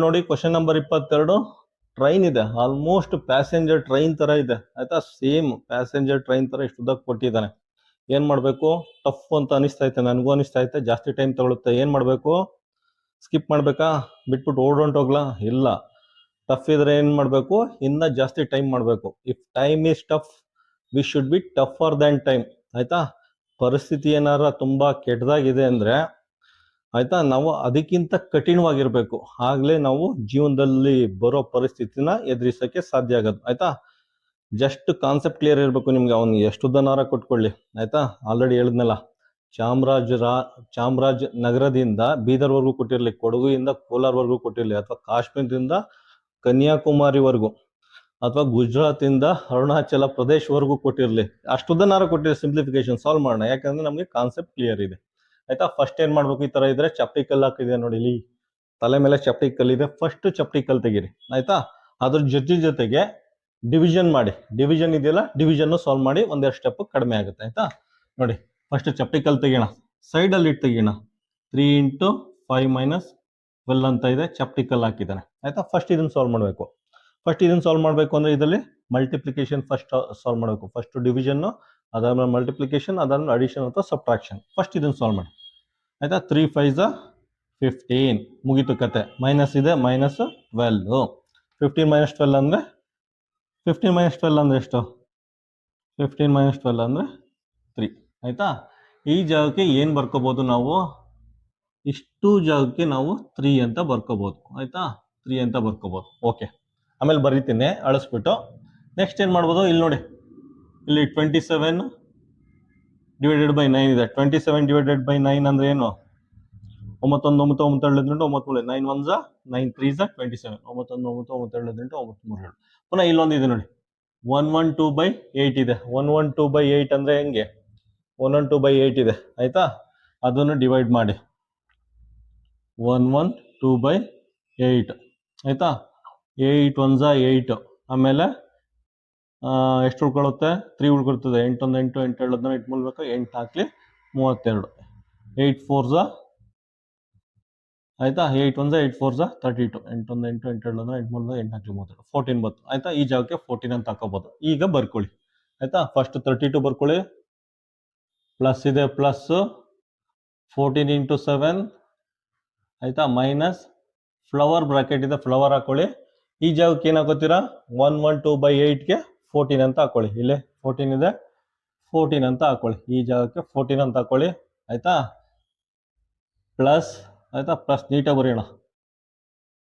ನೋಡಿ question number 22 train ಇದೆ, almost passenger train ತರ ಇದೆ ಆಯ್ತಾ. ಸೇಮ್ ಪ್ಯಾಸೆಂಜರ್ ಟ್ರೈನ್ ತರ ಇಷ್ಟು ಉದ್ದಕ್ಕೆ ಕೊಟ್ಟಿದ್ದಾನೆ. ಏನ್ ಮಾಡ್ಬೇಕು, ಟಫ್ ಅಂತ ಅನಿಸ್ತಾ ಐತೆ, ನನಗೂ ಅನಿಸ್ತಾ ಐತೆ, ಜಾಸ್ತಿ ಟೈಮ್ ತಗೊಳುತ್ತೆ. ಏನ್ ಮಾಡ್ಬೇಕು, ಸ್ಕಿಪ್ ಮಾಡ್ಬೇಕಾ, ಬಿಟ್ಬಿಟ್ಟು ಓಡೊಂಟೋಗ್ಲಾ? ಇಲ್ಲ, ಟಫ್ ಇದ್ರೆ ಏನ್ ಮಾಡ್ಬೇಕು, ಇನ್ನ ಜಾಸ್ತಿ ಟೈಮ್ ಮಾಡ್ಬೇಕು. If time is tough we should be tougher than time ಆಯ್ತಾ. ಪರಿಸ್ಥಿತಿ ಏನಾರ ತುಂಬಾ ಕೆಟ್ಟದಾಗಿದೆ ಅಂದ್ರೆ ಆಯ್ತಾ, ನಾವು ಅದಕ್ಕಿಂತ ಕಠಿಣವಾಗಿರ್ಬೇಕು, ಆಗ್ಲೇ ನಾವು ಜೀವನದಲ್ಲಿ ಬರೋ ಪರಿಸ್ಥಿತಿನ ಎದುರಿಸಕ್ಕೆ ಸಾಧ್ಯ ಆಗೋದು ಆಯ್ತಾ. ಜಸ್ಟ್ ಕಾನ್ಸೆಪ್ಟ್ ಕ್ಲಿಯರ್ ಇರಬೇಕು ನಿಮ್ಗೆ. ಅವ್ನಿಗೆ ಎಷ್ಟು ಉದ್ದನಾರ ಕೊಟ್ಕೊಳ್ಳಿ ಆಯ್ತಾ. ಆಲ್ರೆಡಿ ಹೇಳಿದ್ನಲ್ಲ, ಚಾಮರಾಜ ನಗರದಿಂದ ಬೀದರ್ವರೆಗೂ ಕೊಟ್ಟಿರ್ಲಿ, ಕೊಡಗುಯಿಂದ ಕೋಲಾರ್ವರೆಗೂ ಕೊಟ್ಟಿರ್ಲಿ, ಅಥವಾ ಕಾಶ್ಮೀರದಿಂದ ಕನ್ಯಾಕುಮಾರಿವರೆಗೂ, ಅಥವಾ ಗುಜರಾತ್ ಇಂದ ಅರುಣಾಚಲ ಪ್ರದೇಶವರೆಗೂ ಕೊಟ್ಟಿರ್ಲಿ, ಅಷ್ಟುದ್ದನಾರ ಕೊಟ್ಟಿರ್ಲಿ. ಸಿಂಪ್ಲಿಫಿಕೇಶನ್ ಸಾಲ್ವ್ ಮಾಡೋಣ, ಯಾಕಂದ್ರೆ ನಮಗೆ ಕಾನ್ಸೆಪ್ಟ್ ಕ್ಲಿಯರ್ ಇದೆ ಆಯ್ತಾ. ಫಸ್ಟ್ ಏನ್ ಮಾಡ್ಬೇಕು, ಈ ತರ ಇದ್ರೆ ಚಪ್ಟಿ ಕಲ್ಲು ಹಾಕಿದೆ ನೋಡಿ, ಇಲ್ಲಿ ತಲೆ ಮೇಲೆ ಚಪ್ಟಿ ಕಲ್ಲಿದೆ, ಫಸ್ಟ್ ಚಪ್ಟಿ ಕಲ್ಲು ತೆಗೀರಿ ಆಯ್ತಾ. ಅದ್ರ ಜೊತೆಗೆ ಡಿವಿಷನ್ ಮಾಡಿ, ಡಿವಿಷನ್ ಇದೆಯಲ್ಲ, ಡಿವಿಷನ್ ಸಾಲ್ವ್ ಮಾಡಿ, ಒಂದೆರಡು ಸ್ಟೆಪ್ ಕಡಿಮೆ ಆಗುತ್ತೆ ಆಯ್ತಾ. ನೋಡಿ, ಫಸ್ಟ್ ಚಪ್ಟಿ ಕಲ್ಲು ತೆಗಿಯೋಣ, ಸೈಡ್ ಅಲ್ಲಿ ಇಟ್ಟು ತೆಗಿಯೋಣ. 3 × 5 - 12 ಅಂತ ಇದೆ, ಚಪ್ಟಿ ಕಲ್ಲು ಹಾಕಿದ್ದಾನೆ ಆಯ್ತಾ. ಫಸ್ಟ್ ಇದನ್ನ ಸಾಲ್ವ್ ಮಾಡಬೇಕು. ಫಸ್ಟ್ ಇದನ್ನ ಸಾಲ್ವ್ ಮಾಡಬೇಕು ಅಂದ್ರೆ ಇದರಲ್ಲಿ ಮಲ್ಟಿಪ್ಲಿಕೇಶನ್ ಫಸ್ಟ್ ಸಾಲ್ವ್ ಮಾಡಬೇಕು. ಫಸ್ಟ್ ಡಿವಿಷನ್, ಅದಾದ್ಮೇಲೆ ಮಲ್ಟಿಪ್ಲಿಕೇಶನ್, ಅದಾದ್ಮೇಲೆ ಅಡಿಷನ್ ಅಥವಾ ಸಬ್ಟ್ರಾಕ್ಷನ್. ಫಸ್ಟ್ ಇದನ್ನ ಸಾಲ್ವ್ ಮಾಡಿ ಆಯ್ತಾ. 3 × 5 = 15, ಮುಗೀತು ಕತೆ. ಮೈನಸ್ ಇದೆ, -12. 15 - 12 ಅಂದ್ರೆ 15 - 12 ಅಂದ್ರೆ ಎಷ್ಟು? 15 - 12 ಅಂದ್ರೆ 3 ಆಯ್ತಾ. ಈ ಜಾಗಕ್ಕೆ ಏನ್ ಬರ್ಕೋಬಹುದು ನಾವು, ಇಷ್ಟು ಜಾಗಕ್ಕೆ ನಾವು 3 ಅಂತ ಬರ್ಕೋಬಹುದು ಆಯ್ತಾ. 3 ಅಂತ ಬರ್ಕೋಬಹುದು. ಓಕೆ, ಆಮೇಲೆ ಬರೀತೀನಿ ಅಳಿಸ್ಬಿಟ್ಟು. ನೆಕ್ಸ್ಟ್ ಏನ್ ಮಾಡ್ಬೋದು, ಇಲ್ಲಿ ನೋಡಿ, ಇಲ್ಲಿ 27 / 9 ಇದೆ. 27 / 9 ಅಂದ್ರೆ ಏನು? 9 × 1 = 9, 9 × 2 = 9, 9 × 1 = 9, 3 = 27, 9 × 1 = 9, 9 × 2 = 9, 3 = 7. ಪುನಃ ಇಲ್ಲೊಂದು ಇದೆ ನೋಡಿ, 112/8 ಇದೆ. 112/8 ಅಂದ್ರೆ ಹೆಂಗೆ, 112/8 ಇದೆ ಆಯ್ತಾ. ಅದನ್ನು ಡಿವೈಡ್ ಮಾಡಿ, 112/8 ಆಯ್ತಾ. 8 × 1 = 8, ಆಮೇಲೆ ಎಷ್ಟು ಉಳ್ಕೊಳ್ಳುತ್ತೆ, 3 ಉಳ್ಕೊಳ್ತದೆ. 8 × 1 = 8, 8 × 2 = 8 ಮೂಲ್ಬೇಕು, 8 ಹಾಕ್ಲಿ 32, 8 × 4 = ಆಯ್ತಾ. 8 × 1 = 8, 4 = 32, 8 × 1 = 8, 8 × 2 = 8 ಮೂಲ್ಬೇಕು, 8 ಹಾಕ್ಲಿ 32, 14 ಬಂತು ಆಯ್ತಾ. ಈ ಜಾಗಕ್ಕೆ 14 ಅಂತ ಹಾಕೋಬಹುದು. ಈಗ ಬರ್ಕೊಳ್ಳಿ ಆಯ್ತಾ. ಫಸ್ಟ್ 32 ಬರ್ಕೊಳ್ಳಿ, ಪ್ಲಸ್ ಇದೆ, ಪ್ಲಸ್ 14 × 7 ಆಯ್ತಾ, ಮೈನಸ್ ಫ್ಲವರ್ ಬ್ರಾಕೆಟ್ ಇದೆ, ಫ್ಲವರ್ ಹಾಕೊಳ್ಳಿ. ಈ ಜಾಗಕ್ಕೆ ಏನ್ ಹಾಕೋತೀರಾ, 112/8ಗೆ 14 ಅಂತ ಹಾಕೊಳ್ಳಿ. ಇಲ್ಲೇ 14 ಇದೆ, 14 ಅಂತ ಹಾಕೊಳ್ಳಿ. ಈ ಜಾಗಕ್ಕೆ 14 ಅಂತ ಹಾಕೊಳ್ಳಿ ಆಯ್ತಾ. ಪ್ಲಸ್ ಆಯ್ತಾ, ಪ್ಲಸ್ ನೀಟಾಗಿ ಬರೆಯೋಣ.